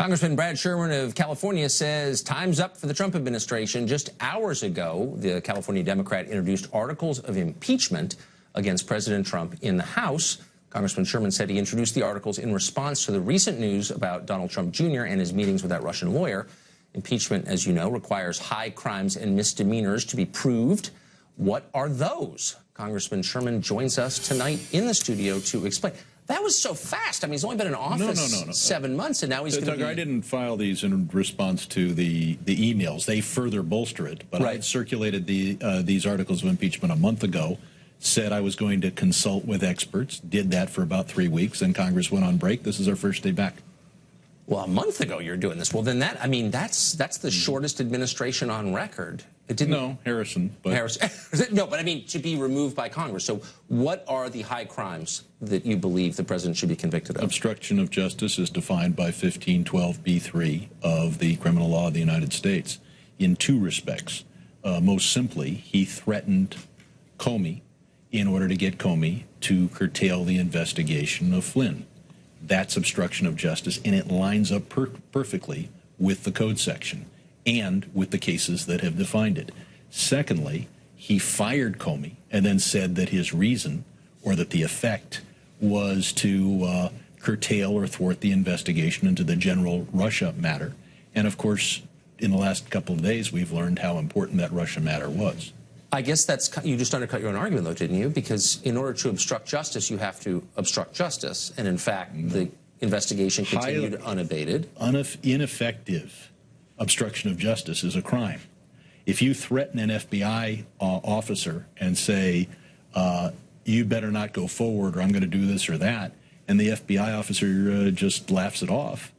Congressman Brad Sherman of California says time's up for the Trump administration. Just hours ago, the California Democrat introduced articles of impeachment against President Trump in the House. Congressman Sherman said he introduced the articles in response to the recent news about Donald Trump Jr. and his meetings with that Russian lawyer. Impeachment, as you know, requires high crimes and misdemeanors to be proved. What are those? Congressman Sherman joins us tonight in the studio to explain. That was so fast. I mean, he's only been in office 7 months, and now he's going to be... I didn't file these in response to the emails. They further bolster it. But I had circulated these articles of impeachment a month ago, said I was going to consult with experts, did that for about 3 weeks, and Congress went on break. This is our first day back. Well, a month ago you're doing this. Well, then that's the shortest administration on record. It didn't. No, Harrison. But Harrison. No, but I mean to be removed by Congress. So what are the high crimes that you believe the president should be convicted of? Obstruction of justice is defined by 1512b3 of the criminal law of the United States in two respects. Most simply, he threatened Comey in order to get Comey to curtail the investigation of Flynn. That's obstruction of justice, and it lines up perfectly with the code section and with the cases that have defined it. Secondly, he fired Comey and then said that his reason, or that the effect, was to curtail or thwart the investigation into the general Russia matter. And of course, in the last couple of days, we've learned how important that Russia matter was. I guess you just undercut your own argument, though, didn't you? Because in order to obstruct justice, you have to obstruct justice. And in fact, the investigation continued unabated. Ineffective obstruction of justice is a crime. If you threaten an FBI officer and say, you better not go forward or I'm going to do this or that, and the FBI officer just laughs it off,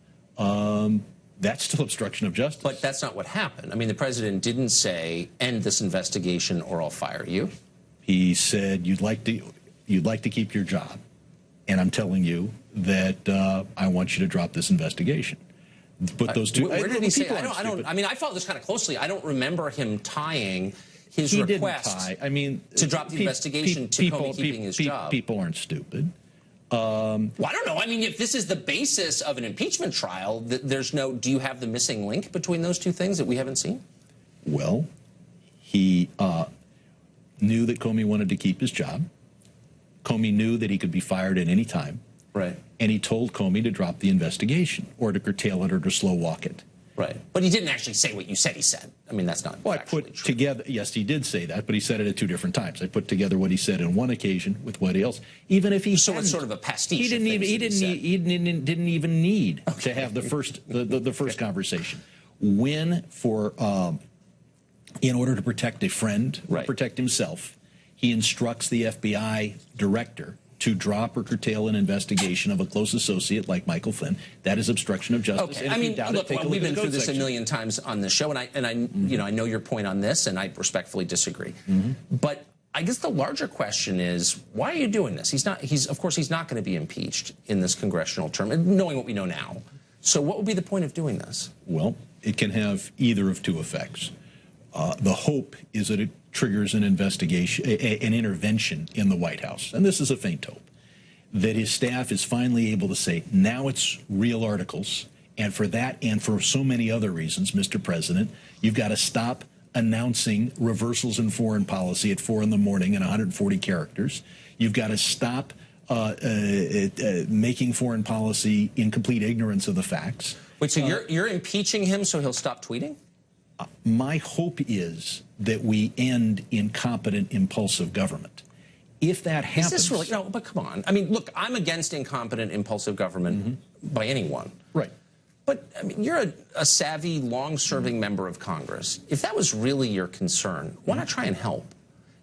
that's still obstruction of justice. But that's not what happened. I mean, the president didn't say, end this investigation or I'll fire you. He said, you'd like to keep your job, and I'm telling you that I want you to drop this investigation. Put those two. Where did he say? I mean, I followed this kind of closely. I don't remember him tying his request to drop the investigation to Comey keeping his job. People aren't stupid. Well, I don't know. I mean, if this is the basis of an impeachment trial, do you have the missing link between those two things that we haven't seen? Well, he knew that Comey wanted to keep his job. Comey knew that he could be fired at any time. Right. And he told Comey to drop the investigation or to curtail it or to slow walk it. Right. But he didn't actually say what you said he said. I mean, that's not Well, I put together, yes, he did say that, but he said it at two different times. I put together what he said on one occasion with what else. Even if he So it's sort of a pastiche. He didn't even need to have the first conversation. When in order to protect a friend, protect himself, he instructs the FBI director to drop or curtail an investigation of a close associate like Michael Flynn. That is obstruction of justice. Okay. I mean, look, we've been through this a million times on this show, and I know your point on this, and I respectfully disagree. But I guess the larger question is, why are you doing this? Of course, he's not going to be impeached in this congressional term, knowing what we know now. So what would be the point of doing this? Well, it can have either of two effects. The hope is that it triggers an investigation, an intervention in the White House. And this is a faint hope, that his staff is finally able to say, now it's real articles. And for that and for so many other reasons, Mr. President, you've got to stop announcing reversals in foreign policy at 4 in the morning in 140 characters. You've got to stop making foreign policy in complete ignorance of the facts. Wait, so you're impeaching him so he'll stop tweeting? My hope is that we end incompetent, impulsive government. If that happens... Is this really... No, but come on. I mean, look, I'm against incompetent, impulsive government by anyone. Right. But I mean, you're a savvy, long-serving member of Congress. If that was really your concern, why not try and help?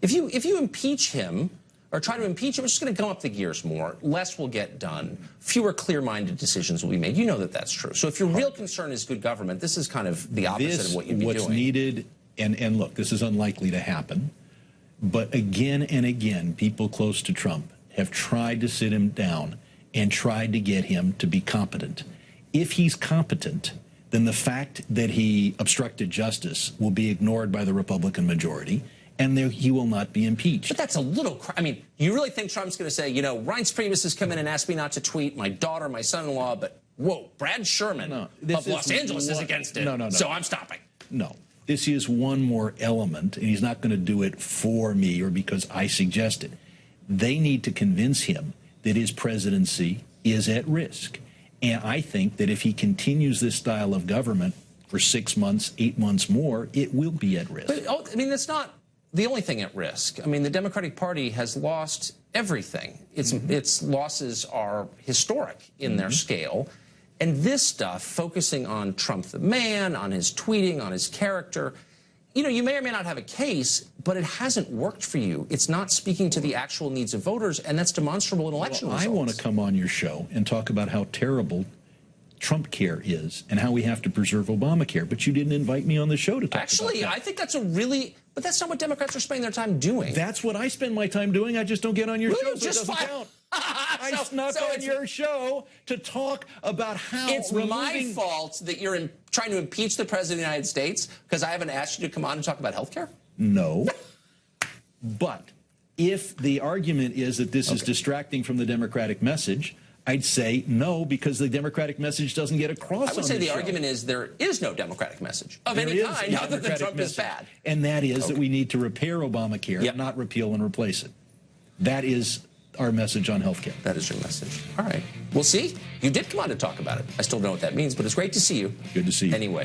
If you impeach him, or try to impeach him, it's just going to go up the gears more. Less will get done. Fewer clear-minded decisions will be made. You know that that's true. So if your real concern is good government, this is kind of the opposite of what you'd be doing. What's needed, and look, this is unlikely to happen, but again and again, people close to Trump have tried to sit him down and tried to get him to be competent. If he's competent, then the fact that he obstructed justice will be ignored by the Republican majority, and he will not be impeached. But that's a little... I mean, you really think Trump's going to say, you know, Reince Priebus has come in and asked me not to tweet, my daughter, my son-in-law, but whoa, Brad Sherman of Los Angeles is against it, no. so I'm stopping. No. This is one more element, and he's not going to do it for me or because I suggest it. They need to convince him that his presidency is at risk. And I think that if he continues this style of government for 6 months, 8 months more, it will be at risk. But, I mean, that's not the only thing at risk. I mean, the Democratic Party has lost everything. Its losses are historic in their scale. And this stuff, focusing on Trump the man, on his tweeting, on his character, you know, you may or may not have a case, but it hasn't worked for you. It's not speaking to the actual needs of voters, and that's demonstrable in election results. I want to come on your show and talk about how terrible Trump care is and how we have to preserve Obamacare, but you didn't invite me on the show to talk about that. Actually, I think that's a really... But that's not what Democrats are spending their time doing. That's what I spend my time doing. I just don't get on your show, so it doesn't count. I snuck on your show to talk about how it's my fault that you're trying to impeach the President of the United States because I haven't asked you to come on and talk about health care? No. But if the argument is that this is distracting from the Democratic message, I'd say no, because the Democratic message doesn't get across. I would say the argument is there is no Democratic message of any kind other than Trump is bad. And that is that we need to repair Obamacare, not repeal and replace it. That is our message on health care. That is your message. All right. We'll see. You did come on to talk about it. I still don't know what that means, but it's great to see you. Good to see you. Anyway.